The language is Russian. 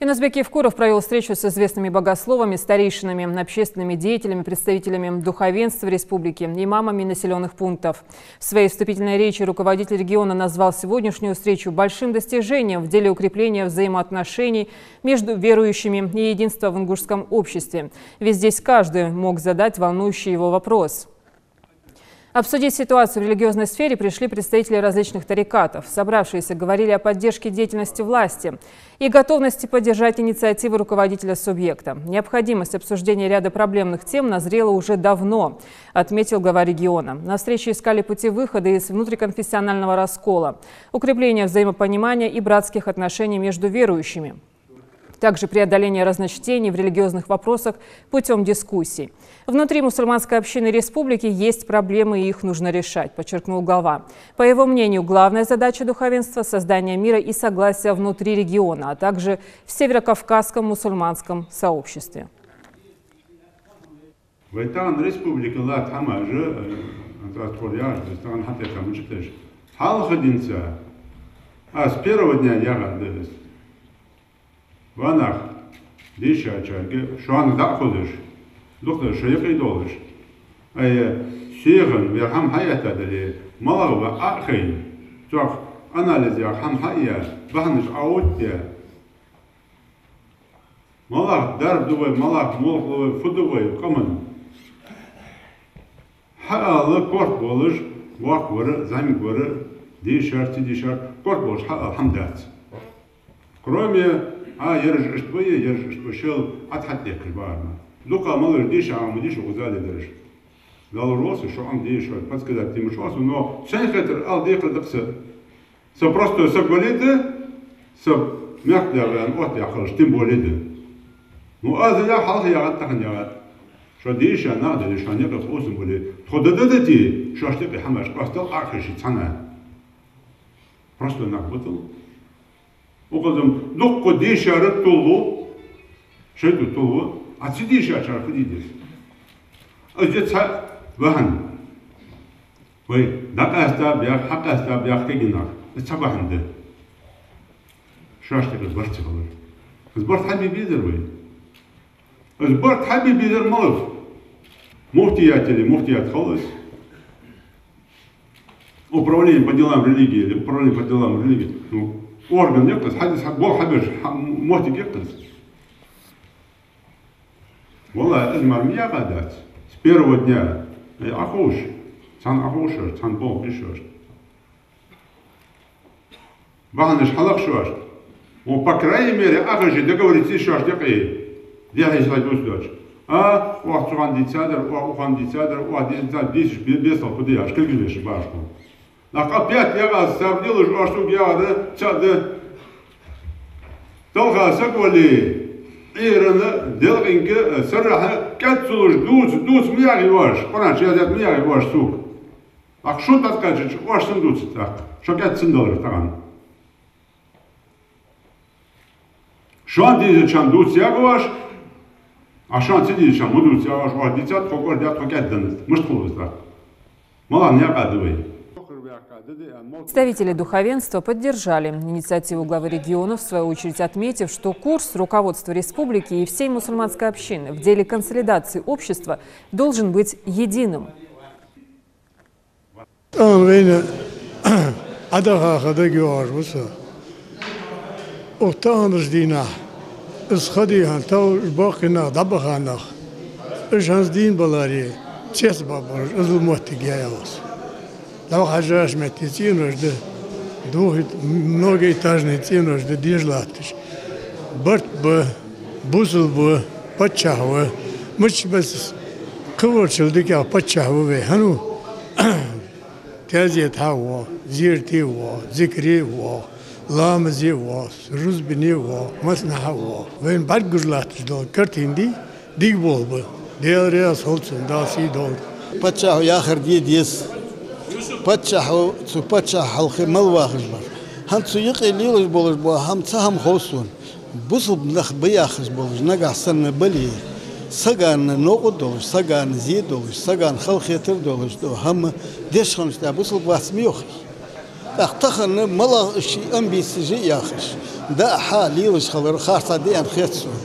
Инозбек Евкуров провел встречу с известными богословами, старейшинами, общественными деятелями, представителями духовенства республики, имамами населенных пунктов. В своей вступительной речи руководитель региона назвал сегодняшнюю встречу большим достижением в деле укрепления взаимоотношений между верующими и единства в ингушском обществе. Ведь здесь каждый мог задать волнующий его вопрос. Обсудить ситуацию в религиозной сфере пришли представители различных тарикатов. Собравшиеся говорили о поддержке деятельности власти и готовности поддержать инициативы руководителя субъекта. Необходимость обсуждения ряда проблемных тем назрела уже давно, отметил глава региона. На встрече искали пути выхода из внутриконфессионального раскола, укрепления взаимопонимания и братских отношений между верующими. Также преодоление разночтений в религиозных вопросах путем дискуссий. Внутри мусульманской общины республики есть проблемы, и их нужно решать, подчеркнул глава. По его мнению, главная задача духовенства – создание мира и согласия внутри региона, а также в северокавказском мусульманском сообществе. С первого дня я Ванах, дишачаги, шуан дахудыш, доктор шейхи долыш. Шейхан верхам хаята дали, малага ахин, так анализ я хам хая, бахниш аутя. Малах дарбдувай, малах молхлувай, фудувай, каман. Хаалы корт болыш, вак вары, замик вары, дишар, корт болыш, хаал хамдат. Кроме يرجع شوية يرجع شوية أتحدى كبارنا لقى مالر ديش عم ديش وغزالي درج لا الروس شو عم ديش بس كذا تيم شو أصله إنه شان خاطر قال ديك الدقسة سبرستو سبوليده سب مقدر عن أوت يا خرج تيم بوليده مو هذا يا حال يا غد تخن يا غد شو ديش أنا ده ديش أنا يقف أوسم بولي تخددتي شو أشتكي حماش بستل أخرج يتصنع برستو نقبضل وقدم لقو ديشارة طلو شيء طلو أتسي ديشارة شارة فديدس أجد سا وهن وي دقا استابيا حقا استابيا خيجناك نتسابا هنده شاشتك البرت خلر البرت حبي بيدر وي البرت حبي بيدر ملف مفتيات اللي مفتيات خلص управление по делам религии или управление по делам религии орган يقص حدث بول حبش موتي يقص والله المرمية قادات с первого дня أخوش كان أخوشر كان بول بيشر بعدش حلق شوش وpo крайней мере أخوش договориться шош декай дяхай слайдус дочь واحد عندي تادر واحد عندي تادر واحد إنسان ديش بيصل بديش كل جلش باشكو опять я вас сравнил, что я толка саквали ирана делинка сарха катсулуш дуц мияги ваш пора чезят мияги ваш сук а что так скажешь ваш сундуц так что катсындалыр таган шон дизе чан дуц я ваш а шон сиди чан мудуц я ваш ва дицат хокор дят хокаддан мышткулус так мала не кадывай. Представители духовенства поддержали инициативу главы региона, в свою очередь отметив, что курс руководства республики и всей мусульманской общины в деле консолидации общества должен быть единым. Там хажаш метицин рожда, многоэтажный тин рожда дежлатыш. Барт бы, бузл бы, подчахва. Мыч без коворчил дикя подчахва. Хану тязет хаво, зиртиво, зикриво, ламзиво, рузбиниво, маснахаво. Вен барт гужлатыш дол картинди, дигбол бы. Диалреас холцун даси дол. Подчахва яхар дидис. بتشحو تبتشح الخمل واخجبر هم تسيق الليل بولج بو هم تهم خوسون بوصل بنخ بياخج بولج نقع سن بلي سجان نقد دولج سجان زيد دولج سجان خلق يتر دولج دو هم ديش خنش تا بوصل باس ميوخي اختخن ملا شيء أم بيسجي ياخش ده حالي وش خبر خاصة دي أم خيتسون